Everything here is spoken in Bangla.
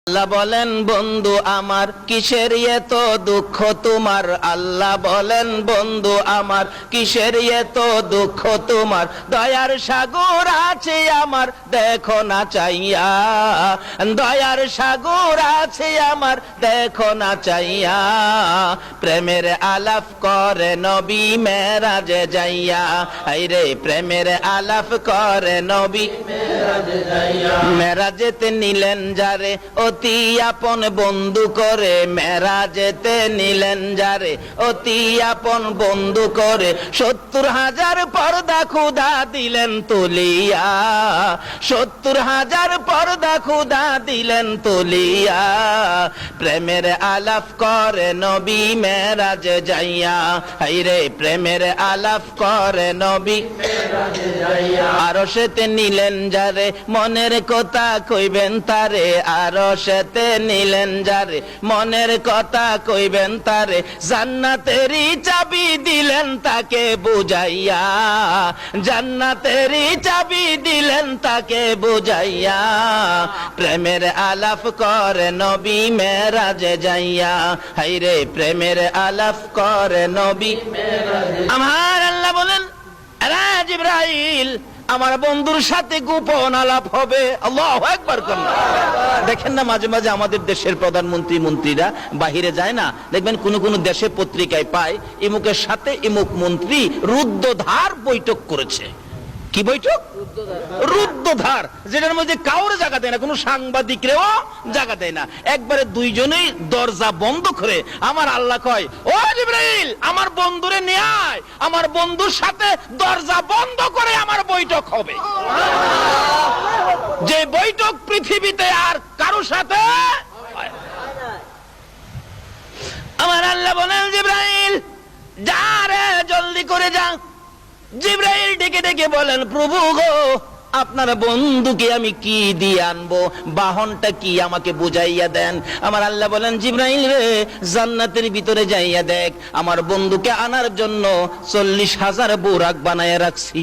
আল্লাহ বলেন বন্ধু আমার কিসের এত দুঃখ তোমার। আল্লাহ বলেন বন্ধু আমার কিসের এত দুঃখ তোমার। দয়ার সাগর আছে আমার দেখো না চাইয়া, দয়ার সাগর আছে আমার দেখো না চাইয়া। প্রেমের আলাপ করে নবী মেরাজে যাইয়া, আইরে প্রেমের আলাপ করে নবী মেরাজে যাইয়া। মেরাজেতে নিলেন যারে অতি আপন বন্ধু করে, মেরাজেতে নিলেন যারে অতি আপন বন্ধু করে। ৭০,০০০ পর্দা খুদা দিলেন তুলিয়া, ৭০,০০০ পর্দা খুদা দিলেন তুলিয়া। প্রেমের আলাপ করে নবী মেরাজে যাইয়া, হাইরে প্রেমের আলাপ করে নবী মেরাজে যাইয়া। আরশেতে নিলেন যারে মনের কথা কইবেন তারে, আরশেতে নিলেন যারে মনের কথা কইবেন তারে। জান্নাতেরই চাবি দিলেন তাকে বুঝাইয়া, জান্নাতেরই চাবি দিলেন তাকে বুঝাইয়া। প্রেমের আলাপ করে নবী মেরাজে যাইয়া, হাইরে প্রেমের আলাপ করে নবী মেরাজে। আমার আল্লাহ বলেন জিবরাইল আমার বন্ধুর সাথে গোপন আলাপ হবে। আল্লাহু আকবার করুন। দেখেন না মাঝে মাঝে আমাদের দেশের প্রধানমন্ত্রী মন্ত্রীরা বাহিরে যায় না, দেখবেন কোন কোন দেশে পত্রিকায় পায় ইমুকের সাথে ইমুক মন্ত্রী রুদ্ধদ্বার বৈঠক করেছে। কি বৈঠক? রুদ্ধদ্বার, যেটার মধ্যে কাউরে জায়গা দেয় না, কোন সাংবাদিকরেও জায়গা দেয় না, একবারে দুইজনেই দরজা বন্ধ করে। আমার আল্লাহ কয় ও জিবরাইল আমার বন্ধুরে নিয়ে আয়, আমার বন্ধুর সাথে দরজা বন্ধ করে আমার বৈঠক হবে। যে বৈঠক পৃথিবীতে আর কারো সাথে। আমার আল্লাহ বলেন জিবরাইল যা রে জলদি করে যা। জিবরাইল ডেকে ডেকে বলেন প্রভু গো আপনার বন্ধুকে আমি কি দিয়ে আনবো, বাহনটা কি আমাকে বুঝাইয়া দেন। আমার আল্লাহ বলেন জিবরাইল রে জান্নাতের ভিতরে যাইয়া দেখ, আমার বন্ধুকে আনার জন্য ৪০,০০০ বোরাক বানায় রাখছি।